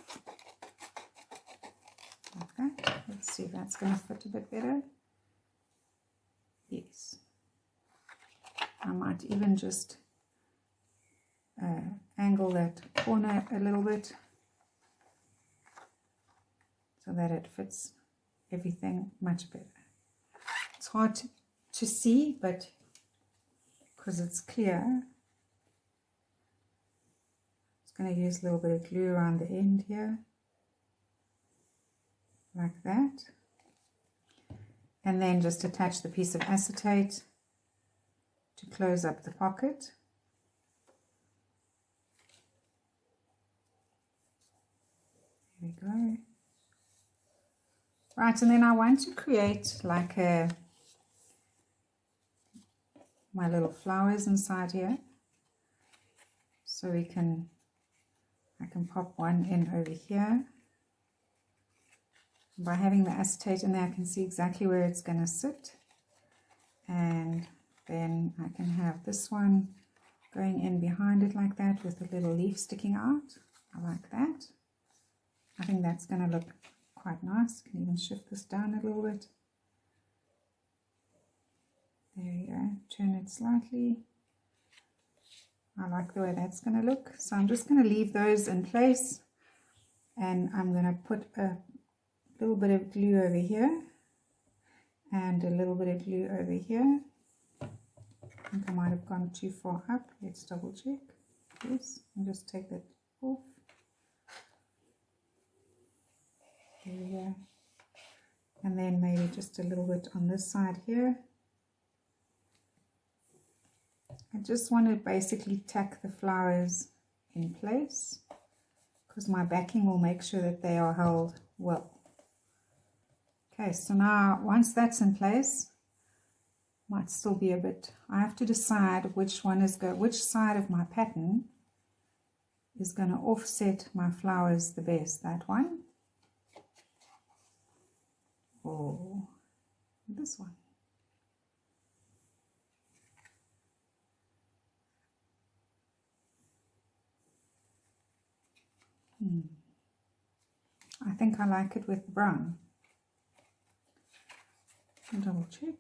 Okay, let's see if that's going to fit a bit better. Yes. I might even just angle that corner a little bit so that it fits everything much better. It's hard to see, but because it's clear, it's going to use a little bit of glue around the end here, like that, and then just attach the piece of acetate to close up the pocket. There we go. Right, and then I want to create like my little flowers inside here. So I can pop one in over here. By having the acetate in there, I can see exactly where it's going to sit. And then I can have this one going in behind it like that with a little leaf sticking out. I like that. I think that's going to look quite nice. Can even shift this down a little bit. There you go. Turn it slightly. I like the way that's going to look. So I'm just going to leave those in place, and I'm going to put a little bit of glue over here and a little bit of glue over here. I think I might have gone too far up. Let's double check. Yes, and just take that off. There we go. And then maybe just a little bit on this side here. I just want to basically tack the flowers in place because my backing will make sure that they are held well. Okay, so now once that's in place, might still be a bit, I have to decide which side of my pattern is going to offset my flowers the best. That one or this one. I think I like it with brown. I'll double check.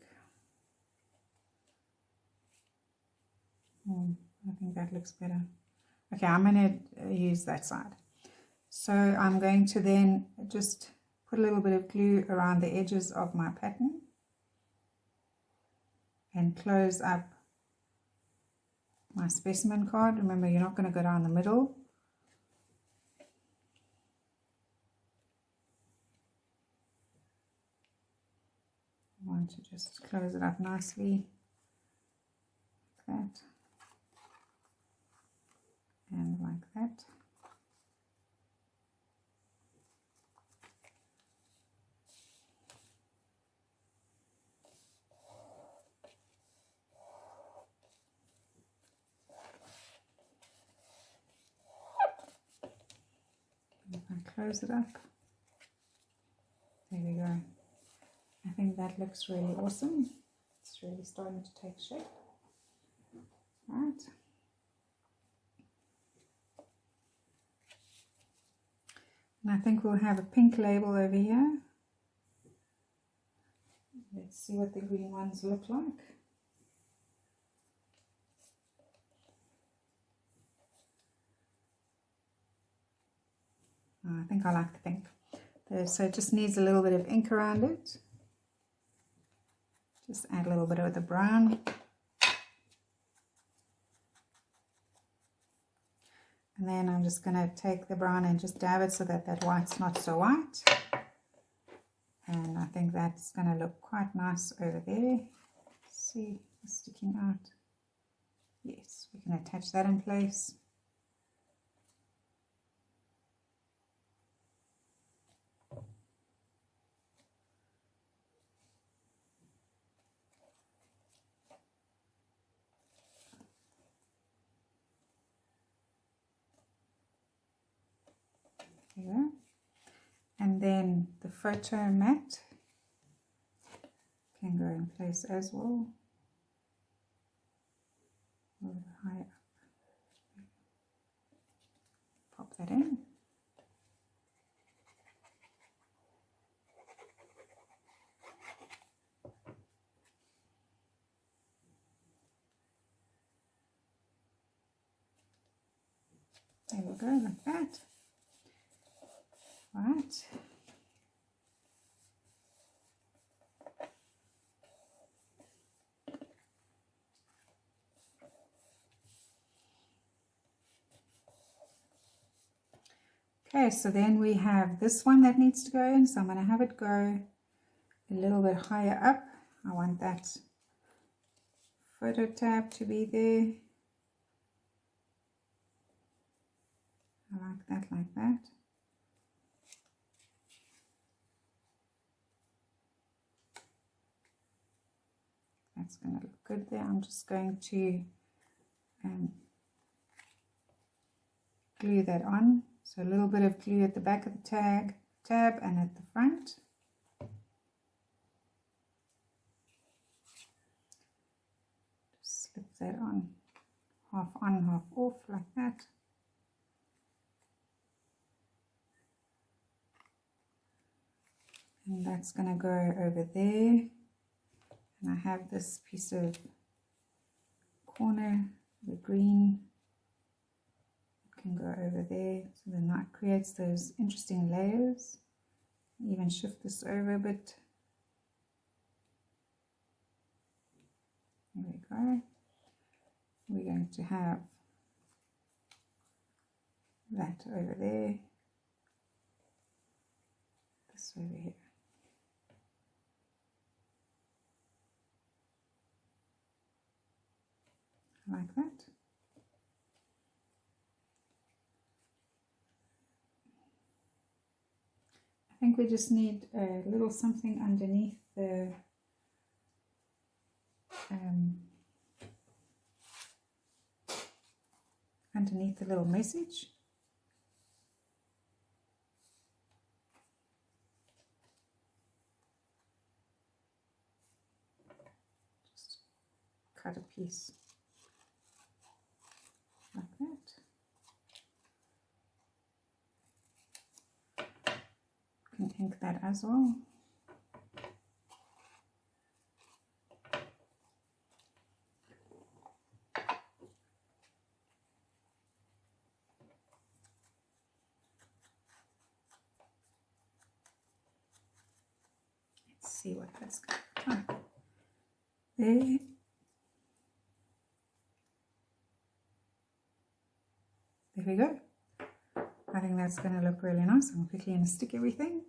I think that looks better. Okay, I'm going to use that side. So I'm going to then just put a little bit of glue around the edges of my pattern and close up my specimen card. Remember, you're not going to go down the middle. I want to just close it up nicely like that and like that. If I close it up, there we go. I think that looks really awesome. It's really starting to take shape. Right. And I think we'll have a pink label over here. Let's see what the green ones look like. Oh, I think I like the pink. So it just needs a little bit of ink around it. Just add a little bit of the brown. And then I'm just going to take the brown and just dab it so that that white's not so white. And I think that's going to look quite nice over there. See, it's sticking out. Yes, we can attach that in place. There you go. And then the photo mat can go in place as well. A little bit higher up. Pop that in. There we go, like that. Right. Okay, so then we have this one that needs to go in, so I'm going to have it go a little bit higher up. I want that photo tab to be there. I like that, like that. That's going to look good there. I'm just going to glue that on. So a little bit of glue at the back of the tab and at the front. Just slip that on, half off like that. And that's going to go over there. And I have this piece of corner, the green, can go over there, so then that creates those interesting layers. Even shift this over a bit. There we go. We're going to have that over there, this over here. Like that. I think we just need a little something underneath the little message. Just cut a piece like that. You can ink that as well. Let's see what that's going to look like. There. There we go. I think that's going to look really nice. I'm quickly going to stick everything.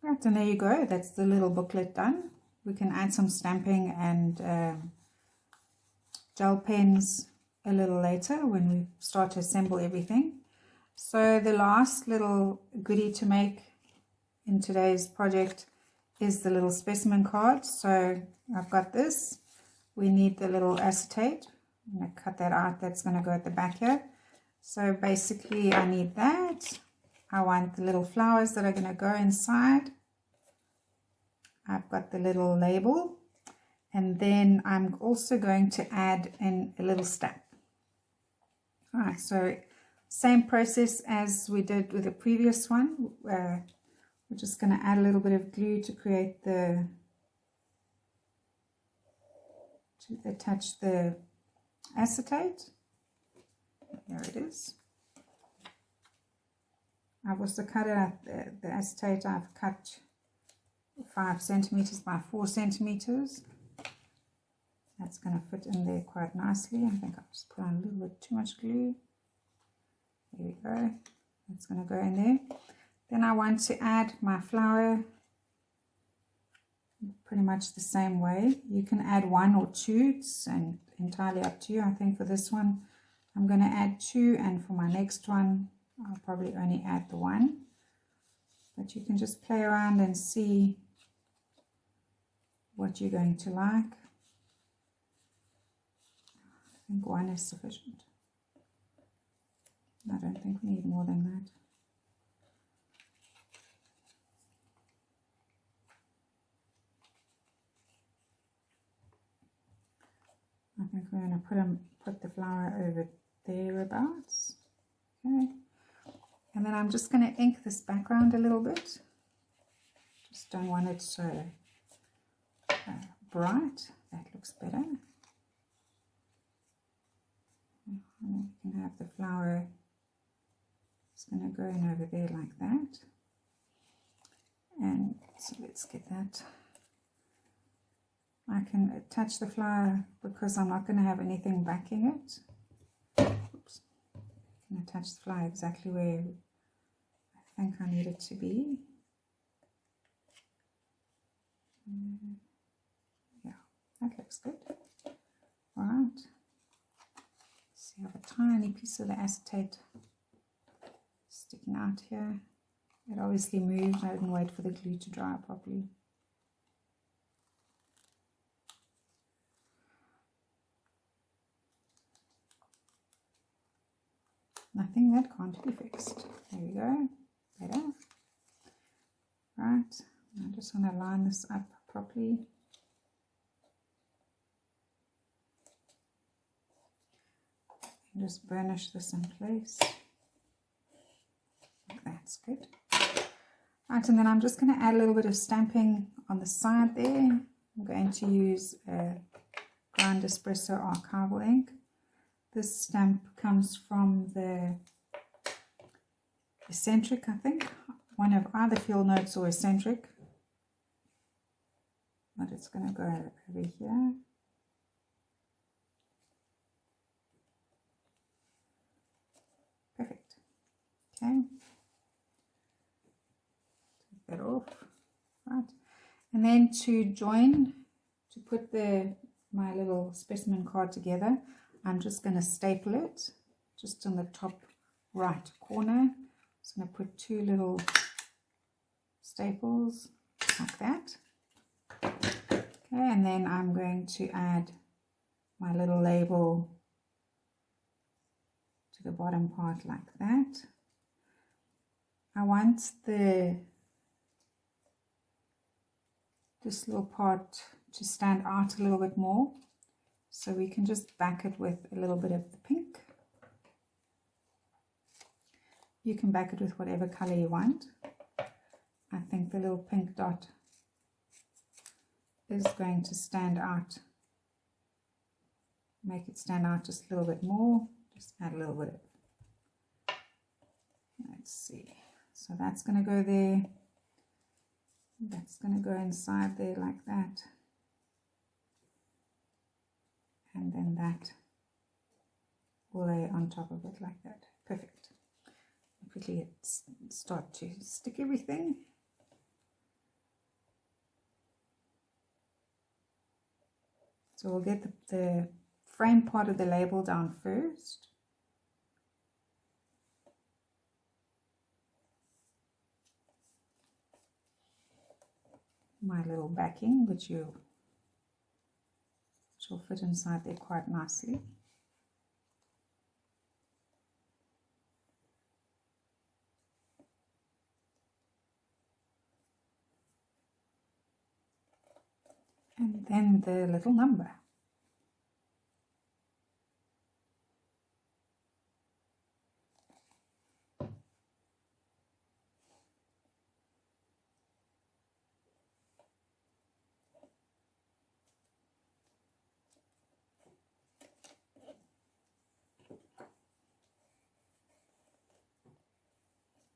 Right, and there you go. That's the little booklet done. We can add some stamping and gel pens a little later when we start to assemble everything. So the last little goodie to make in today's project is the little specimen card. So I've got this. We need the little acetate. I'm going to cut that out. That's going to go at the back here. So basically I need that. I want the little flowers that are going to go inside. I've got the little label, and then I'm also going to add in a little stamp. Alright, so same process as we did with the previous one. We're just going to add a little bit of glue to create to attach the acetate. There it is. I've also cut out the acetate. I've cut 5 centimeters by 4 centimeters. That's going to fit in there quite nicely. I think I've just put on a little bit too much glue. There we go. That's going to go in there. Then I want to add my flower pretty much the same way. You can add 1 or 2. It's entirely up to you. I think for this one I'm going to add 2, and for my next one I'll probably only add the 1. But you can just play around and see what you're going to like. I think 1 is sufficient. I don't think we need more than that. I think we're going to put the flower over thereabouts. Okay. And then I'm just going to ink this background a little bit. Just don't want it so bright. That looks better. And then you can have the flower. It's going to go in over there like that. And so let's get that. I can attach the flower because I'm not going to have anything backing it. Oops. I can attach the flower exactly where I think I need it to be. Yeah, that looks good. Alright. See, I have a tiny piece of the acetate sticking out here. It obviously moved. I didn't wait for the glue to dry properly. Nothing that can't be fixed. There we go. Better. Right. I just want to line this up properly. And just burnish this in place. That's good. Right, and then I'm just going to add a little bit of stamping on the side there. I'm going to use a ground espresso archival ink. This stamp comes from the Eccentric, I think. One of either Field Notes or Eccentric. But it's going to go over here. Perfect. Okay. Take that off. Right. And then to put my little specimen card together, I'm just going to staple it just on the top right corner. I'm going to put 2 little staples like that. Okay, and then I'm going to add my little label to the bottom part like that. I want this little part to stand out a little bit more. So we can just back it with a little bit of the pink. You can back it with whatever color you want. I think the little pink dot is going to stand out. Make it stand out just a little bit more. Just add a little bit of, let's see. So that's going to go there. That's going to go inside there like that. And then that will lay on top of it like that. Perfect. Quickly start to stick everything. So we'll get the frame part of the label down first. My little backing, which will fit inside there quite nicely. And then the little number.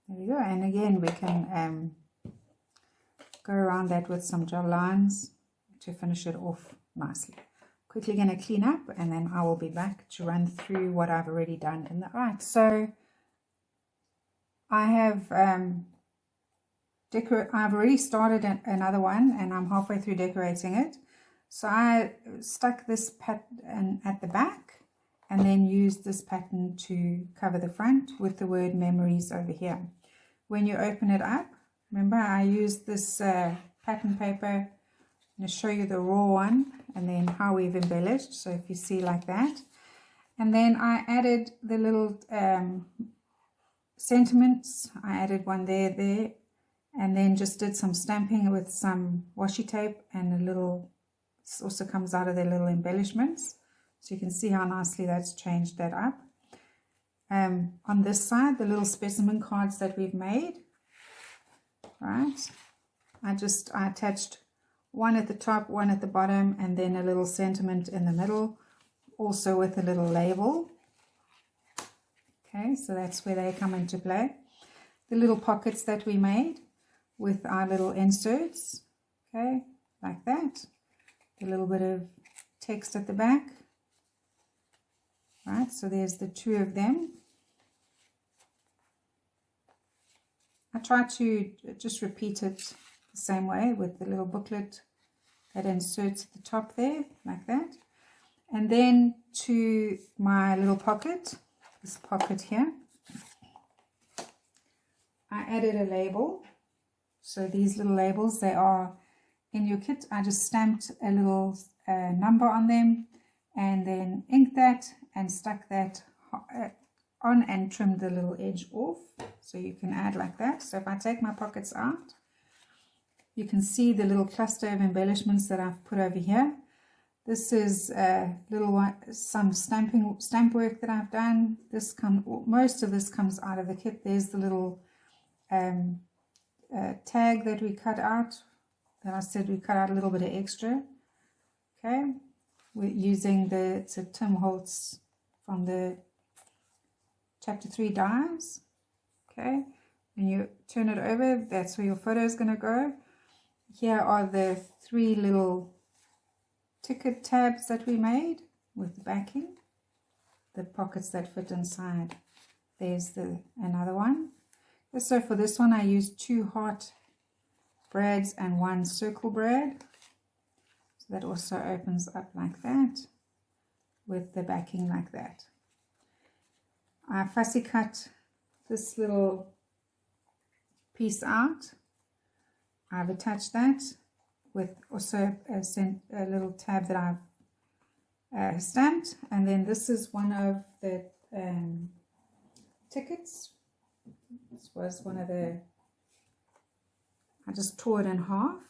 There we go, and again we can go around that with some gel lines to finish it off nicely. Quickly going to clean up, and then I will be back to run through what I've already done in the art. So I have I've already started another one, and I'm halfway through decorating it. So I stuck this pattern at the back and then used this pattern to cover the front with the word memories over here. When you open it up, remember I used this pattern paper. I'm going to show you the raw one and then how we've embellished. So if you see like that. And then I added the little sentiments. I added one there, and then just did some stamping with some washi tape and a little, this also comes out of their little embellishments. So you can see how nicely that's changed that up. On this side, the little specimen cards that we've made, right? I attached one at the top, one at the bottom, and then a little sentiment in the middle, also with a little label. Okay, so that's where they come into play. The little pockets that we made with our little inserts, okay, like that. A little bit of text at the back. Right, so there's the two of them. I try to just repeat it the same way with the little booklet that inserts at the top there, like that. And then to my little pocket, this pocket here, I added a label. So these little labels, they are in your kit. I just stamped a little number on them and then inked that and stuck that on and trimmed the little edge off. So you can add like that. So if I take my pockets out, you can see the little cluster of embellishments that I've put over here. This is some stamp work that I've done. Most of this comes out of the kit. There's the little tag that we cut out, that I said we cut out a little bit of extra. Okay, we're using it's a Tim Holtz from the chapter 3 dies. Okay, when you turn it over, that's where your photo is going to go. Here are the 3 little ticket tabs that we made with the backing, the pockets that fit inside. There's another one. So for this one I used 2 heart brads and 1 circle brad. So that also opens up like that with the backing like that. I fussy cut this little piece out. I've attached that with also a little tab that I've stamped, and then this is one of the tickets. This was one of I just tore it in half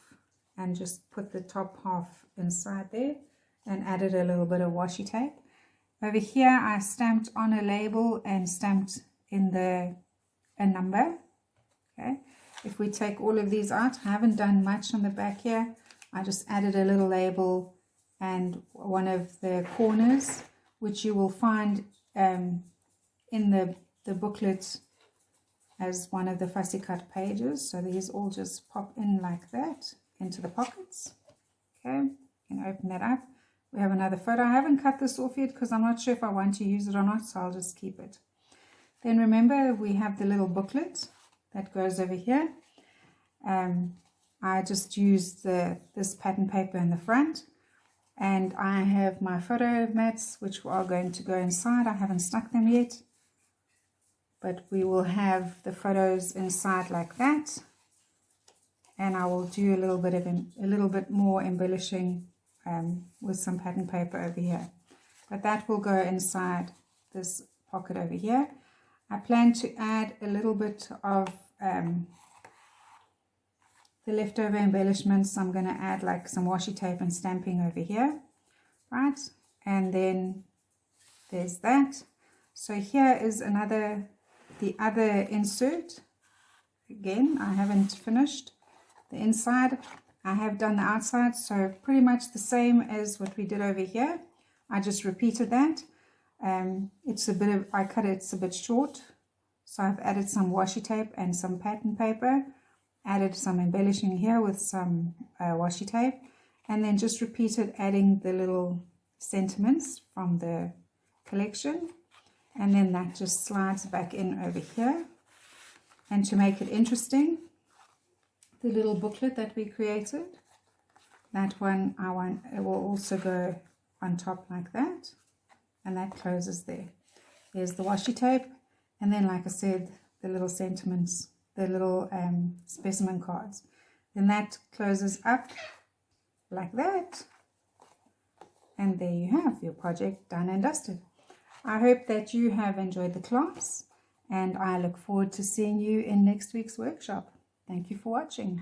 and just put the top half inside there and added a little bit of washi tape. Over here I stamped on a label and stamped in a number. Okay, if we take all of these out, I haven't done much on the back here. I just added a little label and one of the corners, which you will find in the booklet as one of the fussy cut pages. So these all just pop in like that into the pockets. Okay, you can open that up. We have another photo. I haven't cut this off yet because I'm not sure if I want to use it or not, so I'll just keep it. Then remember we have the little booklet that goes over here. I just used this pattern paper in the front, And I have my photo mats, which are going to go inside. I haven't stuck them yet, but we will have the photos inside like that. And I will do a little bit more embellishing with some pattern paper over here. But that will go inside this pocket over here. I plan to add a little bit of the leftover embellishments. I'm going to add like some washi tape and stamping over here, right? And then there's that. So here is the other insert. Again, I haven't finished the inside. I have done the outside, so pretty much the same as what we did over here. I just repeated that. It's a bit short, so I've added some washi tape and some pattern paper, added some embellishing here with some washi tape, and then just repeated adding the little sentiments from the collection, and then that just slides back in over here. And to make it interesting, the little booklet that we created, that one it will also go on top like that, and that closes there. There's the washi tape, and then like I said, the little sentiments, the little specimen cards. Then that closes up like that, and there you have your project done and dusted. I hope that you have enjoyed the class, and I look forward to seeing you in next week's workshop. Thank you for watching.